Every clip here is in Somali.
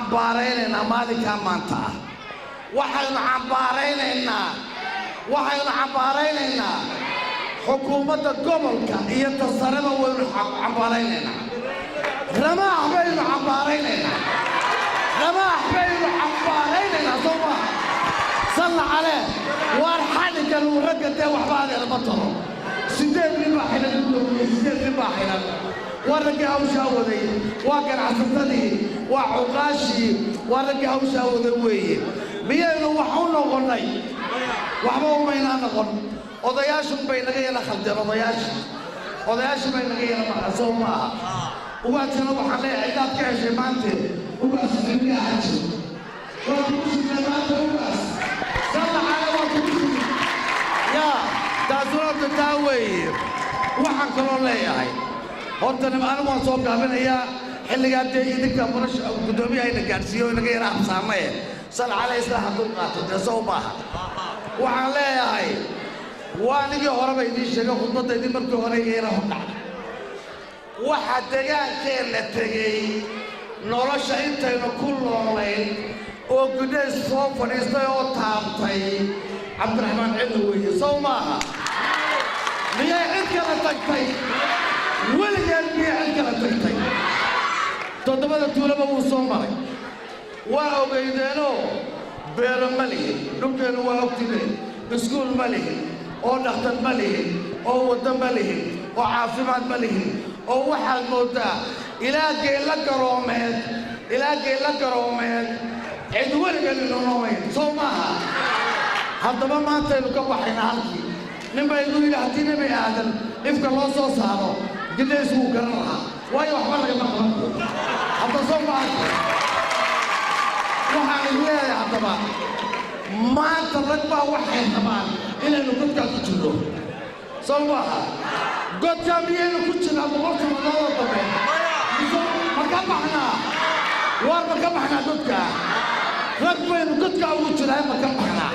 cambaaraynayna maalinka maanta waxaynu cambaaraynayna xukuumadda gobolka iyo tasarada waynu cambaaraynayna ramaax baynu cambaaraynayna soma salla calee waar xadhigan uu ragga dee waxba adeerma taro 8 nin baa xilan waa raggii hawshaa waday waa ganacsatadii waa cuqaashii waa raggii hawshaa waday weeye miyaynu wax u noqonnay waxba umaynaa noqon odayaashun bay naga yala khaldeen odayaashu bay naga yala maqasoo maaha ugaadkana waxaan leeyahay cidaad ka heshay maante ugaas xilliga xaji waa kugu sugna maanta ugaas salla cale waa kugu sugna yaa taasuna taa weeye waxaan kaloo leeyahay horta anigu waan soo gaabinayaa xilligaa dee idinka murasha gudoomiyahayna gaadhsiiyo inaga yara habsaamaye sal cale isla hadduu qaato dee soo maaha waxaan leeyahay waa anigii horeba idiin sheegay khudbaddaydii markii hore iga yara hordhacday waxaa degaankeenna tegey nolosha intaynu ku noolayn oo gudays soo fadhiistay oo taabtay cabdiraxmaan cilli weeye sow maaha miyay cid kala tagtay weligeed miyay cid kala tagtay toddobada tuulaba wuu soo maray waa ogeydeenoo beero ma lihin dhulkeennu waa ogtideen iskuul ma lihin oo dhakhtar ma lihin oo waddo ma lihin oo caafimaad ma lihin oo waxaad mooddaa ilaa geella garoomeed cid weligeed inu noomayn soo maaha haddaba maantaynu ka baxayna halkii nin baa igu yidhi haddii nebi aadan ifka loo soo saaro gidays wuu garan lahaa waayo waxba lagama qaban hadda soo maaha waxaan igu leeyahay haddaba maanta rag baa waxay rabaan inaynu godkaa ku jirno soo maaha godkaa miyaynu ku jirnaa boqolka madadoo dambe ma ka baxnaa waar ma ka baxnaa godkaa rag baynu godkaa ugu jiraa ma ka baxnaa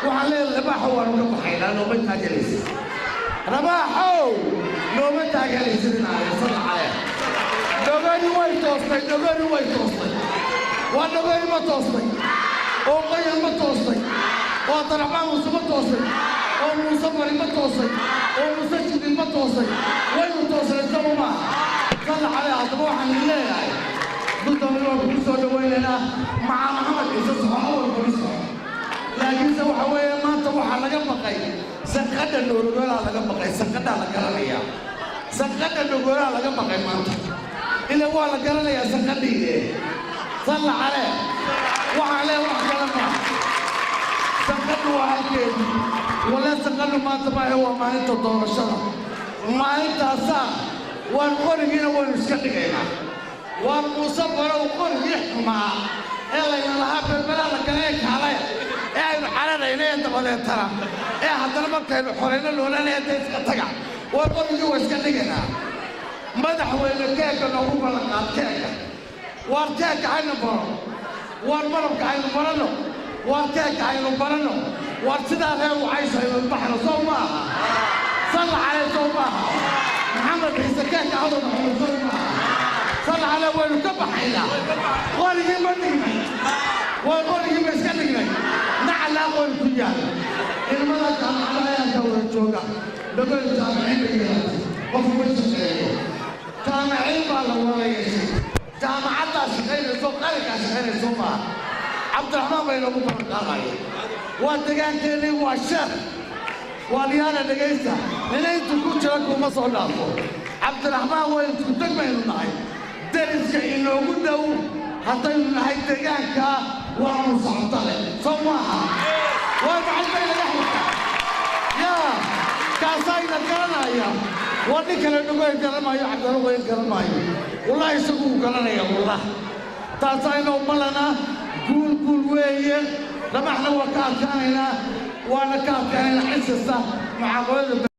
waxaan leeyahay rabaaxo waanu ka baxaynaa nooma taagelaysid rabaaxow nooma taagelaysid inaaya salla calee dhogani way toostay waa dhogani ma toostay oo qayan ma toostay oo daraxmaan muuse ma toostay oo muuse mari ma toostay oo muuse jidin ma toostay waynu toosnay sama maaha salla calee haddaba waxaan leeyahay dultamani waan kugu soo dhawaynaynaa macaa maxamed ciise saxaawal boliso laakiinse waxa weeye maanta waxaa laga baqay sanqadha noorogoolaa laga baqay sanqadhaa la garanayaa sanqadha nogoolaa laga baqay maanta ila waa la garanayaa sanqadhiide salla calee waxaa lee wax kala maa sanqadhu waa halkeedii walee sanqadhu maanta maahe waa maalinta doorashada maalintaasaa waan qorigiina waynu iska dhigaynaa waan muuse barow qorigii xumaa ee layna lahaa beelbelaa la kale ee kaalaya ee aynu cararayna ee dabadeetana ee haddana markaynu xorayno loolanaya dee iska taga waan qorigii waa iska dhigaynaa madaxweyne keegga noogu ballanqaad keegga waar keegga haynu baro waar malabka haynu baranno waar keegga haynu baranno waar sidaa reer wacayso aynu baxno soo maaha salla calee soo maaha maxamed ciise keegga hadal maxamed soo maaha salla calee waynu ka baxaynaa qorigii ma dhignay waa qorigii ma iska dhignay nacalaa qori ku yaal ilmada jaamacada ayaa ka wada jooga dhagoyn jaamiciin bay yeelatay qofku ma shaqeeyo jaamiciin baa la wada yeeshay jaamacaddaa shaqaynayso qalinkaa shaqaynayso maaha cabdiraxmaan bay noogu ballanqaadaya waa degaankeennii waa sheekh waa liyaana dhegaysta ninayntu ku jira kuma soo dhaafo cabdiraxmaan way isku deg baynu nahay deriska inoogu dhow haddaynu nahay degaanka waanu socotale soo maaha waa maxay bay laga xirtaa yaa kaasayna garanaya waa nin kale dhugoyn garan maayo cabdiraxmaan garan maayo wallaahi isagu uu garanaya wallah taasayna umalana guul weeye ramaxna waa ka adkaanaynaa waana ka adkaanaynaa xis kasta mucaaqabada